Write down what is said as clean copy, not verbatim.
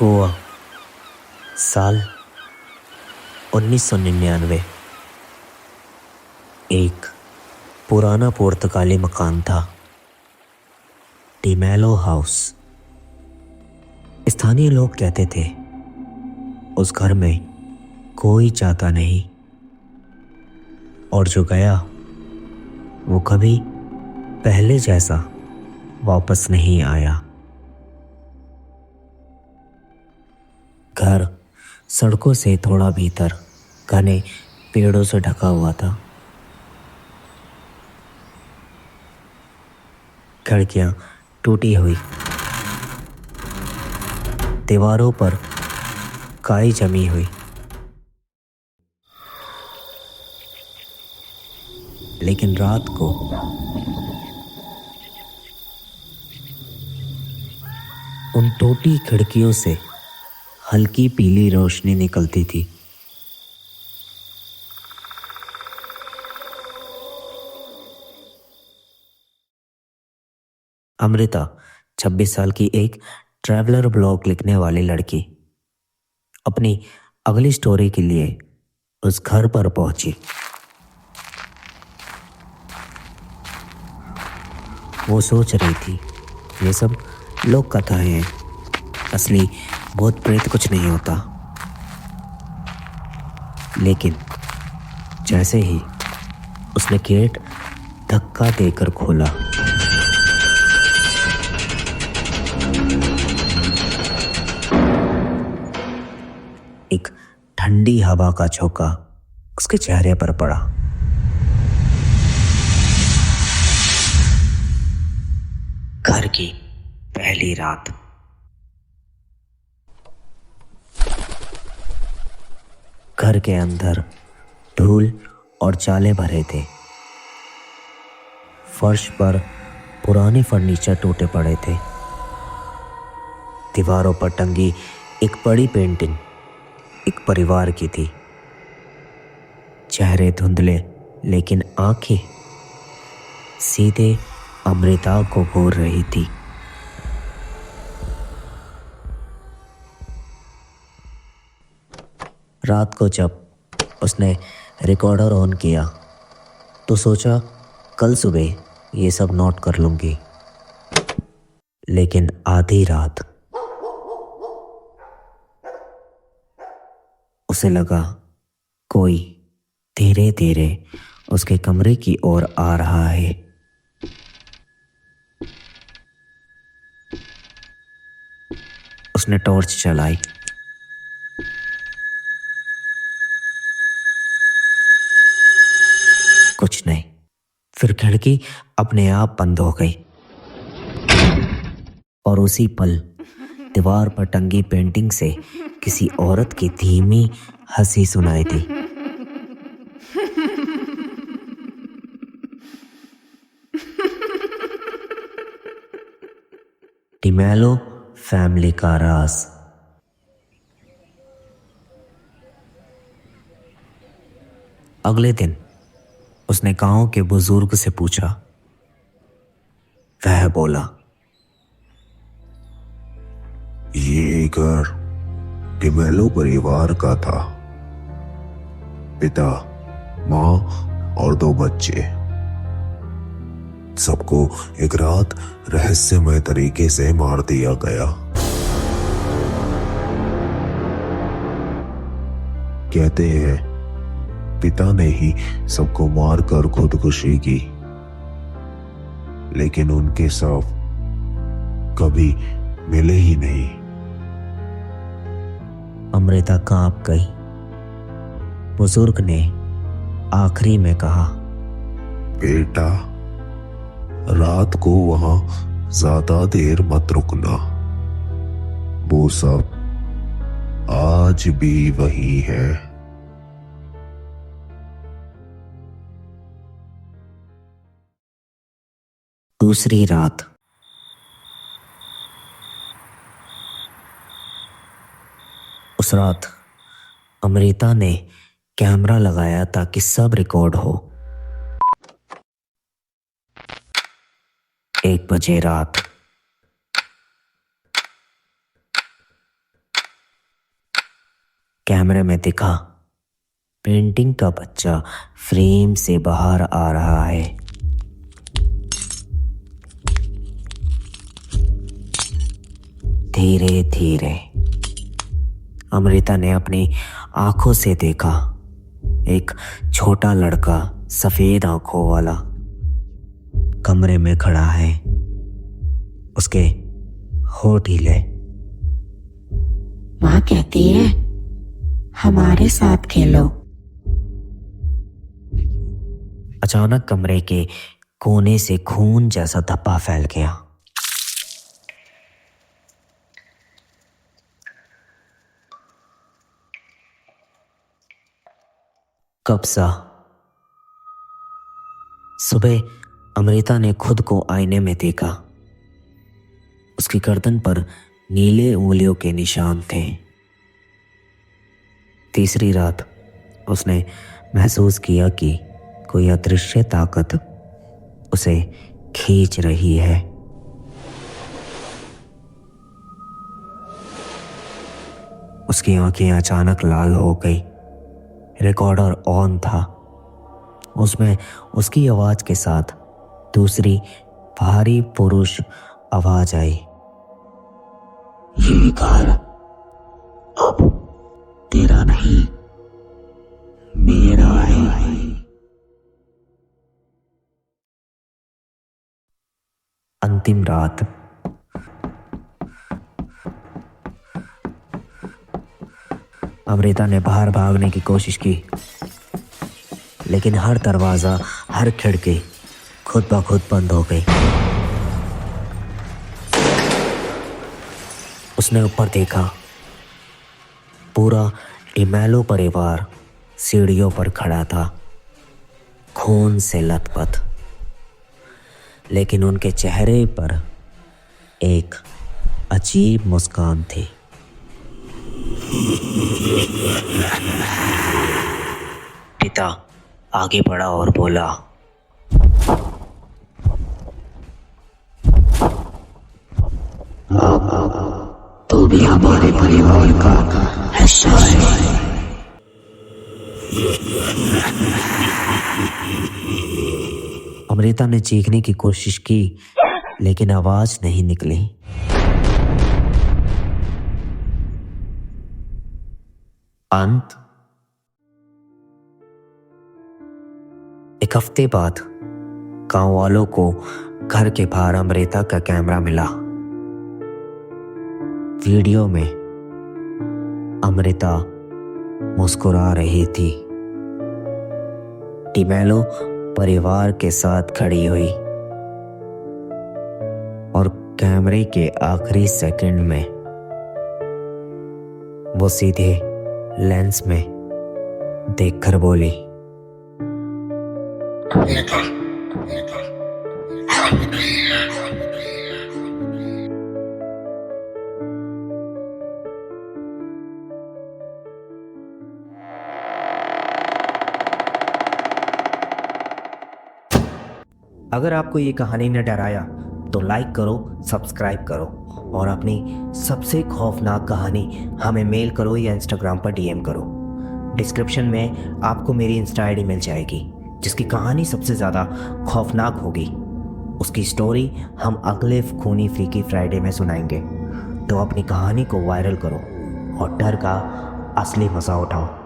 गोवा, साल 1999। एक पुराना पुर्तगाली मकान था, डिमेलो हाउस। स्थानीय लोग कहते थे उस घर में कोई जाता नहीं, और जो गया वो कभी पहले जैसा वापस नहीं आया। घर सड़कों से थोड़ा भीतर घने पेड़ों से ढका हुआ था। खिड़कियां टूटी हुई, दीवारों पर काई जमी हुई। लेकिन रात को उन टूटी खिड़कियों से हल्की पीली रोशनी निकलती थी। अमृता 26 साल की एक ट्रैवलर ब्लॉग लिखने वाली लड़की अपनी अगली स्टोरी के लिए उस घर पर पहुंची। वो सोच रही थी ये सब लोक कथाएं हैं, असली भूत प्रेत कुछ नहीं होता। लेकिन जैसे ही उसने गेट धक्का देकर खोला, एक ठंडी हवा का झोंका उसके चेहरे पर पड़ा। घर की पहली रात। घर के अंदर धूल और चाले भरे थे। फर्श पर पुराने फर्नीचर टूटे पड़े थे। दीवारों पर टंगी एक बड़ी पेंटिंग एक परिवार की थी। चेहरे धुंधले, लेकिन आंखें सीधे अमृता को घूर रही थी। रात को जब उसने रिकॉर्डर ऑन किया तो सोचा कल सुबह ये सब नोट कर लूंगी। लेकिन आधी रात उसे लगा कोई धीरे धीरे उसके कमरे की ओर आ रहा है। उसने टॉर्च जलाई। कुछ नहीं। फिर खिड़की अपने आप बंद हो गई और उसी पल दीवार पर टंगी पेंटिंग से किसी औरत की धीमी हंसी सुनाई दी। डिमेलो फैमिली का राज। अगले दिन उसने गांव के बुजुर्ग से पूछा। वह बोला, ये घर डिमेलो परिवार का था। पिता, माँ और 2 बच्चे। सबको एक रात रहस्यमय तरीके से मार दिया गया। कहते हैं पिता ने ही सबको मारकर खुदकुशी की, लेकिन उनके शव कभी मिले ही नहीं। अमृता कांप गई। बुजुर्ग ने आखिरी में कहा, बेटा, रात को वहां ज्यादा देर मत रुकना। वो सब आज भी वही है। दूसरी रात। उस रात अमृता ने कैमरा लगाया ताकि सब रिकॉर्ड हो। 1 बजे रात। कैमरे में दिखा पेंटिंग का बच्चा फ्रेम से बाहर आ रहा है। धीरे धीरे अमृता ने अपनी आंखों से देखा एक छोटा लड़का सफेद आंखों वाला कमरे में खड़ा है। उसके होठ हिले। माँ कहती है हमारे साथ खेलो। अचानक कमरे के कोने से खून जैसा धब्बा फैल गया। कब्जा। सुबह अमृता ने खुद को आईने में देखा। उसकी गर्दन पर नीले उंगलियों के निशान थे। तीसरी रात उसने महसूस किया कि कोई अदृश्य ताकत उसे खींच रही है। उसकी आंखें अचानक लाल हो गई। रिकॉर्डर ऑन था। उसमें उसकी आवाज के साथ दूसरी भारी पुरुष आवाज आई। ये घर अब तेरा नहीं, मेरा है। अंतिम रात। अमृता ने बाहर भागने की कोशिश की, लेकिन हर दरवाजा, हर खिड़की खुद ब खुद बंद हो गई। उसने ऊपर देखा। पूरा डिमेलो परिवार सीढ़ियों पर खड़ा था, खून से लथपथ, लेकिन उनके चेहरे पर एक अजीब मुस्कान थी। पिता आगे बढ़ा और बोला, तू भी हमारे परिवार का हिस्सा है। अमृता ने चीखने की कोशिश की, लेकिन आवाज नहीं निकली। अंत। एक हफ्ते बाद गांव वालों को घर के बाहर अमृता का कैमरा मिला। वीडियो में अमृता मुस्कुरा रही थी, डिमेलो परिवार के साथ खड़ी हुई, और कैमरे के आखिरी सेकंड में वो सीधे लेंस में देखकर बोली, अगर आपको ये कहानी ने डराया तो लाइक करो, सब्सक्राइब करो और अपनी सबसे खौफनाक कहानी हमें मेल करो या इंस्टाग्राम पर डीएम करो। डिस्क्रिप्शन में आपको मेरी इंस्टा आईडी मिल जाएगी, जिसकी कहानी सबसे ज़्यादा खौफनाक होगी। उसकी स्टोरी हम अगले खूनी फ्रीकी फ्राइडे में सुनाएंगे। तो अपनी कहानी को वायरल करो और डर का असली मज़ा उठाओ।